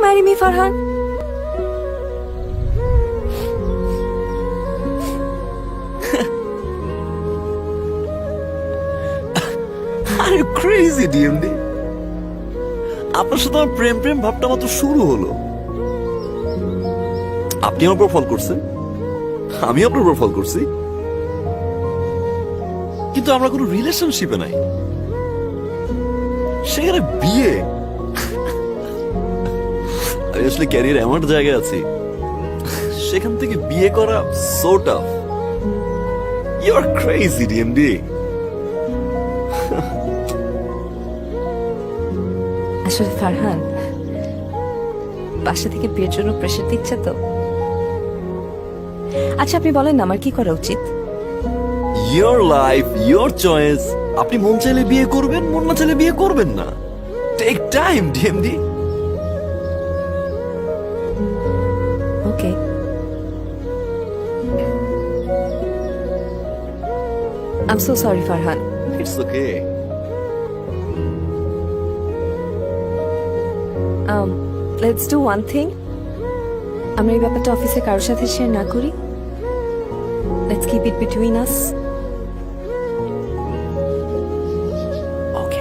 marry me, Farhan? Are you crazy, DMD? আপনার সাথে আমার প্রেম প্রেম ভাবটা মাত্র শুরু হলো। আপনি আমার উপর ফল করছেন, আমি আপনার উপর ফল করছি, কিন্তু আমরা কোনো রিলেশনশিপে নাই। সেখানে বিয়ে, আমি আসলে ক্যারিয়ার এমন জায়গায় আছি, সেখান থেকে বিয়ে করা so tough. You are crazy, DMD. আসলে ফারহান, বাসা থেকে বিয়ের জন্য প্রেশার দিচ্ছে তো। আচ্ছা আপনি বলেন না আমার কি করা উচিত? Your life, your choice. আপনি মন চাইলে বিয়ে করবেন, মন না চাইলে বিয়ে করবেন না। Take time, DMD. Okay. I'm so sorry, Farhan. It's okay. Let's do one thing. আমরা এই ব্যাপারটা অফিসে কারোর সাথে শেয়ার না করি। Let's keep it between us. ওকে।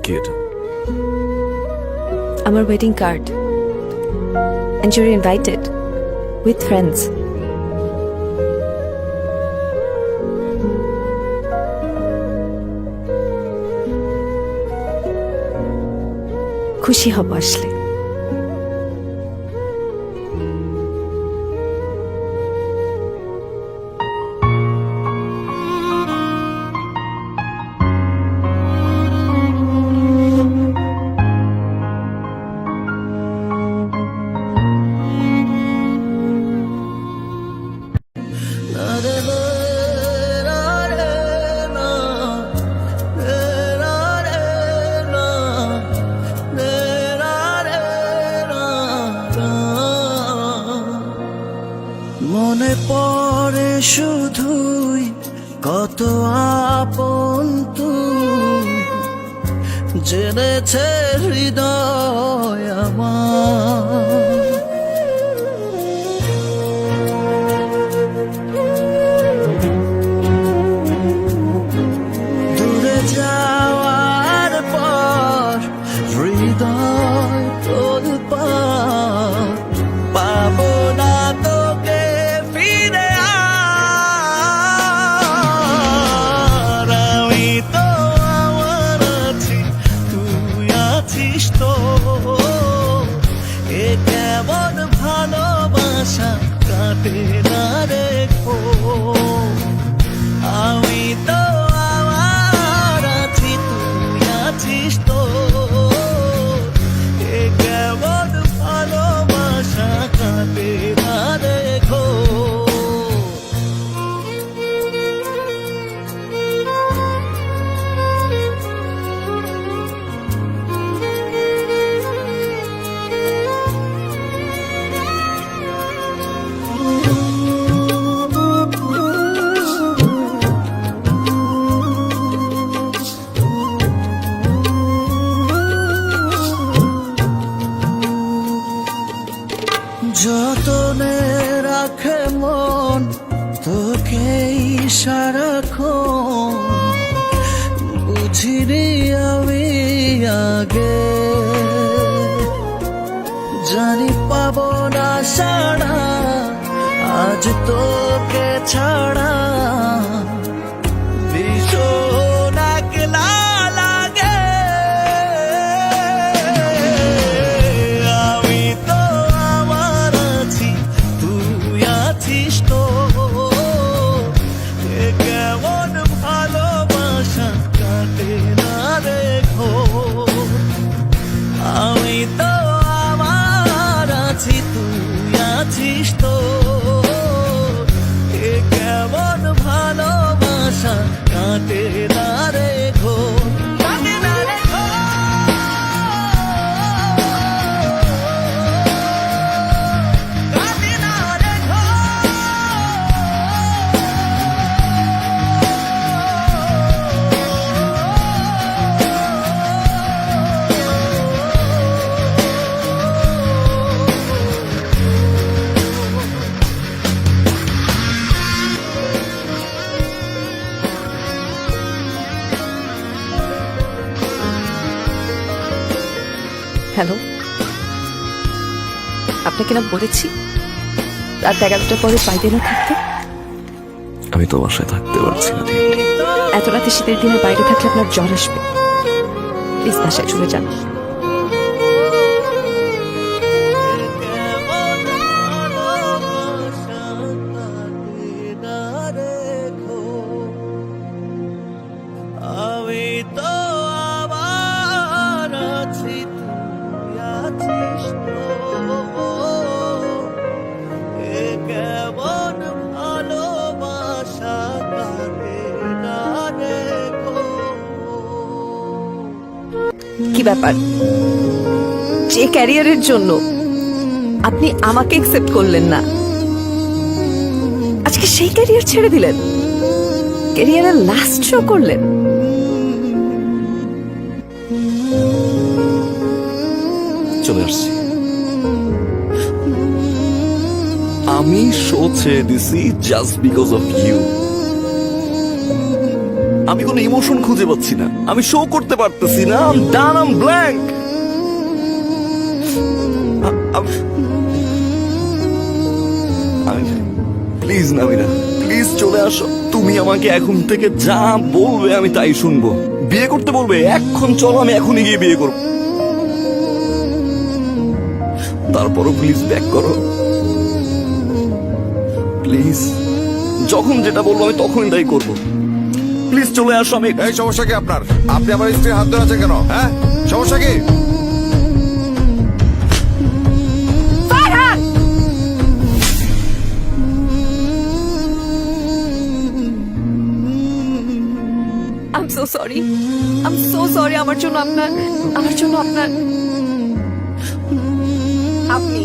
কি এটা? আমার wedding card, and you're invited with friends. খুশি হব আসলে। মনে পড়ে শুধুই কত আপন তুই, জেনেছে হৃদয় আমার। দূরে যাওয়ার পর হৃদয় তোলপাড়, পাবো না তোকে ফিরে আর। আমি তো আমার আছি, তুই আছিস তো। এ কেমন ভালোবাসা কাটে না রেখো। আমি তো আমার আছি, তুই আছিস তো। এ কেমন ভালোবাসা কাটে না রেখো। সারাক্ষণ বুঝিনি আমি আগে, জানি পাবো না সাড়া আজ তোকে ছাড়া, ভীষণ একলা লাগে। আমি তো আমার আছি, তুই আছিস তো, এ কেমন ভালোবাসা কাটে না রে ঘোর। আমি তো আমার আছি, তুই আছিস তো, এ কেমন ভালোবাসা কাটে না রে ঘোর, কাটে না রে ঘোর, কাটে না রে হ্যালো, আপনাকে না বলেছি রাত 11টার পরে বাইরে না থাকতে? আমি তো বাসায় থাকতে পারছি না। এত রাতে শীতের দিনে বাইরে থাকলে আপনার জ্বর আসবে। প্লিজ বাসায় চলে যান। আমি তো আবার আছি, তুই আছিস তো, এ কেমন ভালোবাসা কাটে না রে ঘোর। কি ব্যাপার, যে ক্যারিয়ারের জন্য আপনি আমাকে একসেপ্ট করলেন না, আজকে সেই ক্যারিয়ার ছেড়ে দিলেন, ক্যারিয়ারের লাস্ট শো করলেন। চলে আসছি। আমি শো ছেড়ে দিছি জাস্ট বিকজ অফ ইউ। আমি কোনো ইমোশন খুঁজে পাচ্ছি না, আমি শো করতে পারতেছি না। আম ডান, আম ব্ল্যাঙ্ক। প্লিজ নামিরা, প্লিজ চলে আসো। তুমি আমাকে এখন থেকে যা বলবে আমি তাই শুনবো। বিয়ে করতে বলবে এখন চলো, আমি এখনই গিয়ে বিয়ে করবো। তারপরও প্লিজ ব্যাক করো, প্লিজ। যখন যেটা বলবো আমি তখনই তাই করবো। প্লিজ চলে আসো। আমি এই সমস্যা কি আপনার? আপনি আমার স্ত্রীর হাত ধরে আছেন কেন? হ্যাঁ, সমস্যা কি? I'm so sorry. I'm so sorry. আমার জন্য আপনার আপনি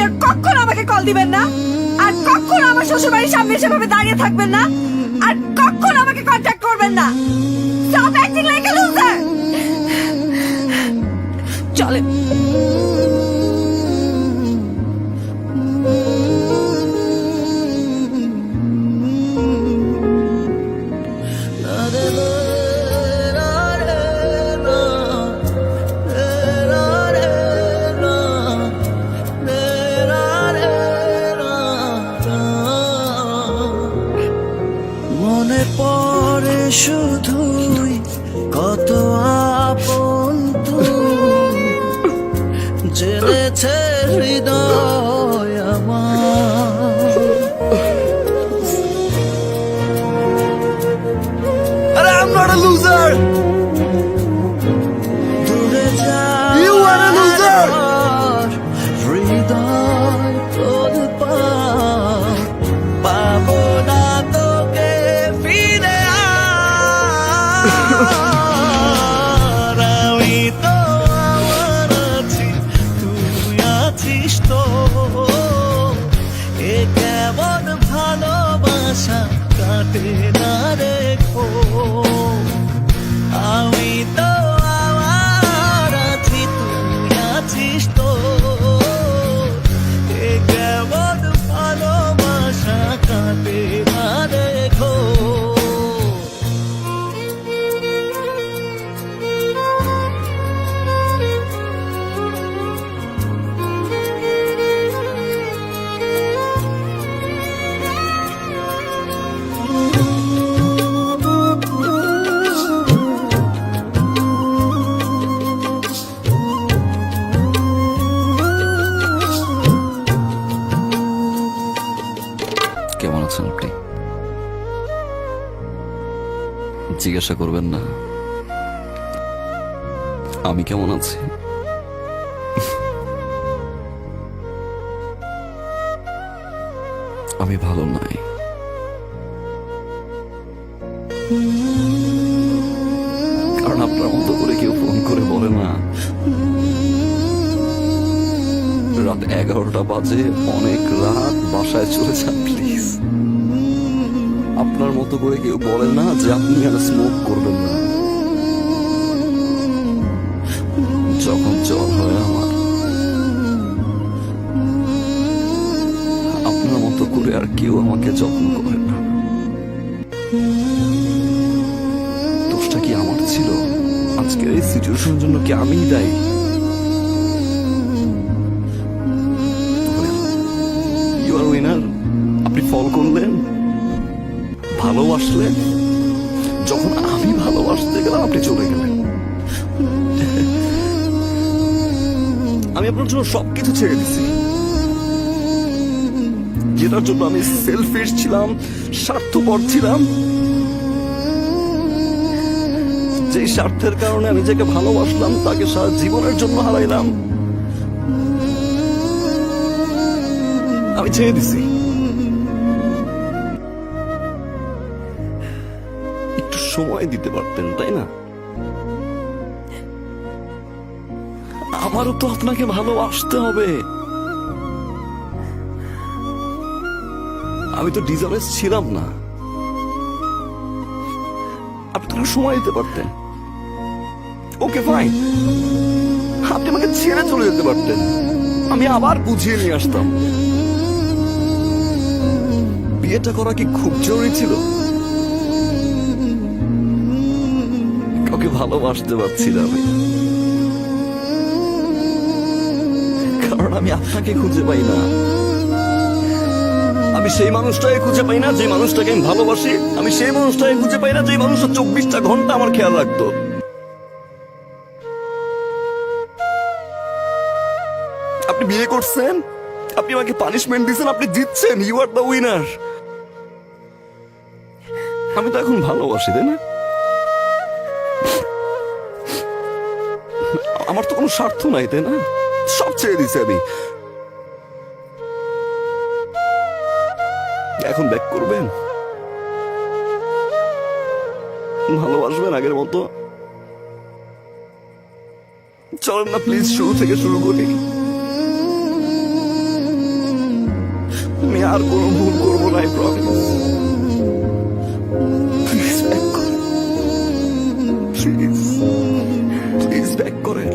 আর কখনো আমাকে কল দিবেন না, আর কখনো আমার শ্বশুর বাড়ির সামনে সেভাবে দাঁড়িয়ে থাকবেন না, আর কখনো আমাকে কন্ট্যাক্ট করবেন না। Stop acting like a loser. চলেন। মনে পড়ে শুধুই কত আপন তুই, জেনেছে হৃদয় আমার। আরে I'm not a loser. দূরে যা You are a loser. হৃদয় তোর পাবো না তোকে ফিরে আর। আমি তো আমার আছি, তুই আছিস তো, এ কেমন ভালোবাসা কাটে না রে ঘোর। আমি তো আমার আছি, তুই আছিস তো, এ কেমন ভালোবাসা কাটে না রে জিজ্ঞাসা করবেন না আমি কেমন আছি? আমি ভালো নাই। কারণ আপনার মতো করে কেউ ফোন করে বলে না রাত 11টা বাজে, অনেক রাত, বাসায় চলে যান প্লিজ। আপনার মতো করে কেউ বলে না যে আপনি আর স্মোক করবেন না। যখন জ্বর হয় আমার, আপনার মতো করে আর কেউ আমাকে যত্ন করে না। দোষটা কি আমার ছিল? আজকের এই সিচুয়েশনের জন্য কি আমিই দায়ী? You are winner. আপনি ফল করলেন, ভালোবাসলেন। যখন আমি ভালোবাসতে গেলাম আপনি চলে গেলেন। আমি আপনার জন্য সবকিছু ছেড়ে দিছি, যেটার জন্য আমি সেলফিশ ছিলাম, স্বার্থপর ছিলাম, যে স্বার্থের কারণে আমি যাকে ভালোবাসলাম তাকে সারা জীবনের জন্য হারাইলাম। আমি ছেড়ে দিছি। একটু সময় দিতে পারতেন, তাই না? আমারও তো আপনাকে ভালোবাসতে হবে। আমি তো ডিজার্ভেস ছিলাম না। আপনি তো একটু সময় দিতে পারতেন। ওকে ফাইন, আপনি আমাকে ছেড়ে চলে যেতে পারতেন, আমি আবার বুঝিয়ে নিয়ে আসতাম। বিয়েটা করা কি খুব জরুরি ছিল? কাউকে ভালোবাসতে পারছি না আমি, কারণ আমি আপনাকে খুঁজে পাই না। আমি সেই মানুষটাকে খুঁজে পাই না যে মানুষটাকে আমি ভালোবাসি। আমি সেই মানুষটাকে খুঁজে পাই না যে মানুষটা 24টা ঘন্টা আমার খেয়াল রাখতো। আপনি বিয়ে করছেন, আপনি আমাকে পানিশমেন্ট দিচ্ছেন, আপনি জিতছেন, ইউ আর দ্য উইনার। আমি তো এখন ভালোবাসি, তাই না? আমার তো কোনো স্বার্থ নাই, তাই না? সব ছেড়ে দিছি আমি। এখন ব্যাক করবেন, ভালোবাসবেন আগের মতো? চলেন না প্লিজ, শুরু থেকে শুরু করি। আমি আর কোনো ভুল করবো না, প্রমিস। প্লিজ ব্যাক করেন, প্লিজ প্লিজ ব্যাক করেন।